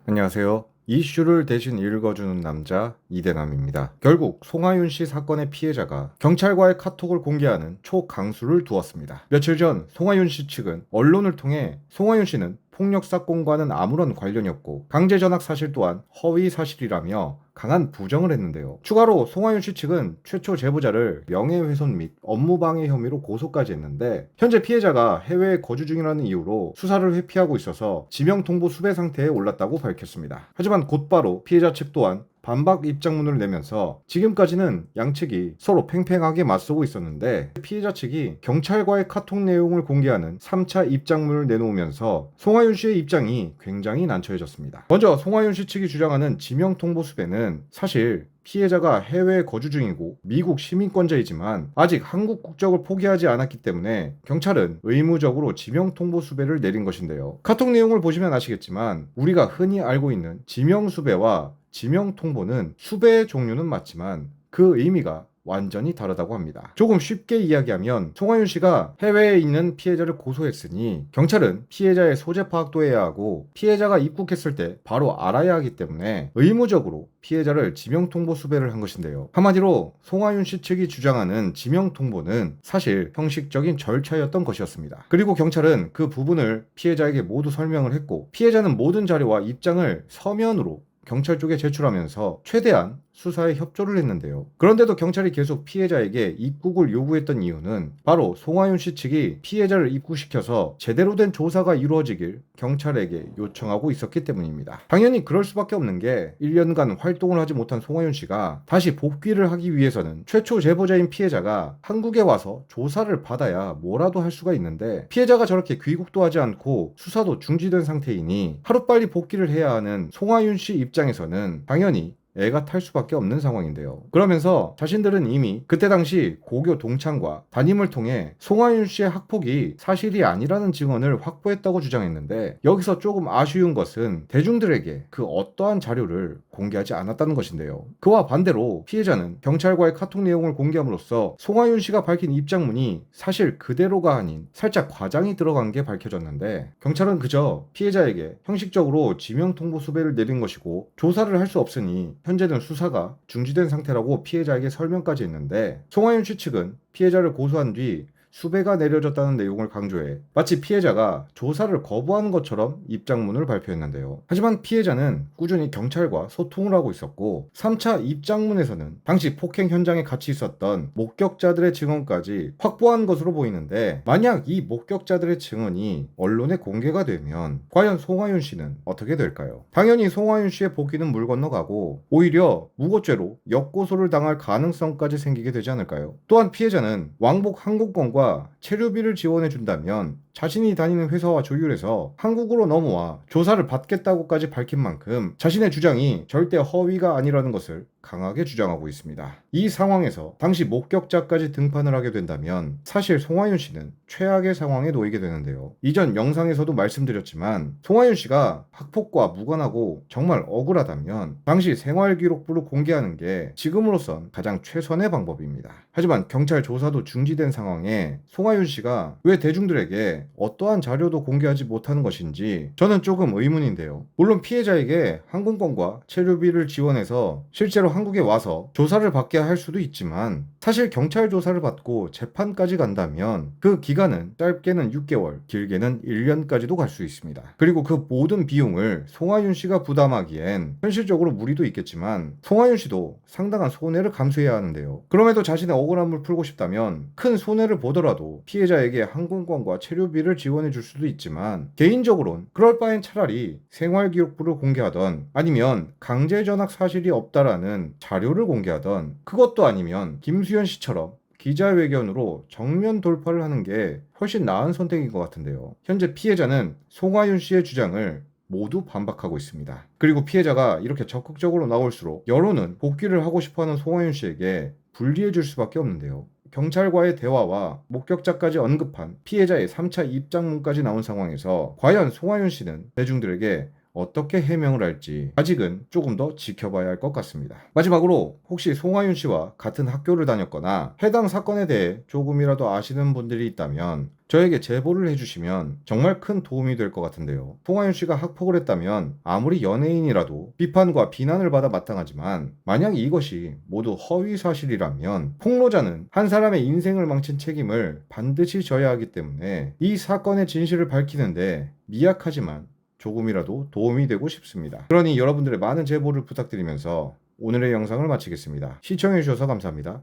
안녕하세요. 이슈를 대신 읽어주는 남자 이대남입니다. 결국 송하윤 씨 사건의 피해자가 경찰과의 카톡을 공개하는 초강수를 두었습니다. 며칠 전 송하윤 씨 측은 언론을 통해 송하윤 씨는 폭력 사건과는 아무런 관련이 없고 강제 전학 사실 또한 허위 사실이라며 강한 부정을 했는데요. 추가로 송하윤 씨 측은 최초 제보자를 명예훼손 및 업무방해 혐의로 고소까지 했는데 현재 피해자가 해외에 거주 중이라는 이유로 수사를 회피하고 있어서 지명통보 수배 상태에 올랐다고 밝혔습니다. 하지만 곧바로 피해자 측 또한 반박 입장문을 내면서 지금까지는 양측이 서로 팽팽하게 맞서고 있었는데 피해자 측이 경찰과의 카톡 내용을 공개하는 3차 입장문을 내놓으면서 송하윤 씨의 입장이 굉장히 난처해졌습니다. 먼저 송하윤 씨 측이 주장하는 지명통보 수배는 사실 피해자가 해외에 거주 중이고 미국 시민권자이지만 아직 한국 국적을 포기하지 않았기 때문에 경찰은 의무적으로 지명통보 수배를 내린 것인데요. 카톡 내용을 보시면 아시겠지만 우리가 흔히 알고 있는 지명수배와 지명통보는 수배의 종류는 맞지만 그 의미가 완전히 다르다고 합니다. 조금 쉽게 이야기하면 송하윤 씨가 해외에 있는 피해자를 고소했으니 경찰은 피해자의 소재 파악도 해야 하고 피해자가 입국했을 때 바로 알아야 하기 때문에 의무적으로 피해자를 지명통보 수배를 한 것인데요. 한마디로 송하윤 씨 측이 주장하는 지명통보는 사실 형식적인 절차였던 것이었습니다. 그리고 경찰은 그 부분을 피해자에게 모두 설명을 했고 피해자는 모든 자료와 입장을 서면으로 경찰 쪽에 제출하면서 최대한 수사에 협조를 했는데요. 그런데도 경찰이 계속 피해자에게 입국을 요구했던 이유는 바로 송하윤 씨 측이 피해자를 입국시켜서 제대로 된 조사가 이루어지길 경찰에게 요청하고 있었기 때문입니다. 당연히 그럴 수밖에 없는 게 1년간 활동을 하지 못한 송하윤 씨가 다시 복귀를 하기 위해서는 최초 제보자인 피해자가 한국에 와서 조사를 받아야 뭐라도 할 수가 있는데 피해자가 저렇게 귀국도 하지 않고 수사도 중지된 상태이니 하루빨리 복귀를 해야 하는 송하윤 씨 입장에서는 당연히 애가 탈 수밖에 없는 상황인데요. 그러면서 자신들은 이미 그때 당시 고교 동창과 담임을 통해 송하윤 씨의 학폭이 사실이 아니라는 증언을 확보했다고 주장했는데 여기서 조금 아쉬운 것은 대중들에게 그 어떠한 자료를 공개하지 않았다는 것인데요. 그와 반대로 피해자는 경찰과의 카톡 내용을 공개함으로써 송하윤 씨가 밝힌 입장문이 사실 그대로가 아닌 살짝 과장이 들어간 게 밝혀졌는데 경찰은 그저 피해자에게 형식적으로 지명통보 수배를 내린 것이고 조사를 할 수 없으니 현재는 수사가 중지된 상태라고 피해자에게 설명까지 했는데 송하윤 씨 측은 피해자를 고소한 뒤 수배가 내려졌다는 내용을 강조해 마치 피해자가 조사를 거부하는 것처럼 입장문을 발표했는데요. 하지만 피해자는 꾸준히 경찰과 소통을 하고 있었고 3차 입장문에서는 당시 폭행 현장에 같이 있었던 목격자들의 증언까지 확보한 것으로 보이는데 만약 이 목격자들의 증언이 언론에 공개가 되면 과연 송하윤 씨는 어떻게 될까요? 당연히 송하윤 씨의 복귀는 물 건너가고 오히려 무고죄로 역고소를 당할 가능성까지 생기게 되지 않을까요? 또한 피해자는 왕복 항공권과 체류비를 지원해 준다면 자신이 다니는 회사와 조율해서 한국으로 넘어와 조사를 받겠다고까지 밝힌 만큼 자신의 주장이 절대 허위가 아니라는 것을 강하게 주장하고 있습니다. 이 상황에서 당시 목격자까지 등판을 하게 된다면 사실 송하윤 씨는 최악의 상황에 놓이게 되는데요. 이전 영상에서도 말씀드렸지만 송하윤 씨가 학폭과 무관하고 정말 억울하다면 당시 생활기록부를 공개하는 게 지금으로선 가장 최선의 방법입니다. 하지만 경찰 조사도 중지된 상황에 송하윤 씨가 왜 대중들에게 어떠한 자료도 공개하지 못하는 것인지 저는 조금 의문인데요. 물론 피해자에게 항공권과 체류비를 지원해서 실제로 한국에 와서 조사를 받게 할 수도 있지만 사실 경찰 조사를 받고 재판까지 간다면 그 기간은 짧게는 6개월, 길게는 1년까지도 갈 수 있습니다. 그리고 그 모든 비용을 송하윤 씨가 부담하기엔 현실적으로 무리도 있겠지만 송하윤 씨도 상당한 손해를 감수해야 하는데요. 그럼에도 자신의 억울함을 풀고 싶다면 큰 손해를 보더라도 피해자에게 항공권과 체류비를 지원해 줄 수도 있지만 개인적으로는 그럴 바엔 차라리 생활기록부를 공개하던 아니면 강제 전학 사실이 없다라는 자료를 공개하던 그것도 아니면 김수현 씨처럼 기자회견으로 정면 돌파를 하는 게 훨씬 나은 선택인 것 같은데요. 현재 피해자는 송하윤 씨의 주장을 모두 반박하고 있습니다. 그리고 피해자가 이렇게 적극적으로 나올수록 여론은 복귀를 하고 싶어하는 송하윤 씨에게 불리해 줄 수밖에 없는데요. 경찰과의 대화와 목격자까지 언급한 피해자의 3차 입장문까지 나온 상황에서 과연 송하윤 씨는 대중들에게 어떻게 해명을 할지 아직은 조금 더 지켜봐야 할 것 같습니다. 마지막으로 혹시 송하윤 씨와 같은 학교를 다녔거나 해당 사건에 대해 조금이라도 아시는 분들이 있다면 저에게 제보를 해주시면 정말 큰 도움이 될 것 같은데요. 송하윤 씨가 학폭을 했다면 아무리 연예인이라도 비판과 비난을 받아 마땅하지만 만약 이것이 모두 허위 사실이라면 폭로자는 한 사람의 인생을 망친 책임을 반드시 져야 하기 때문에 이 사건의 진실을 밝히는데 미약하지만 조금이라도 도움이 되고 싶습니다. 그러니 여러분들의 많은 제보를 부탁드리면서 오늘의 영상을 마치겠습니다. 시청해주셔서 감사합니다.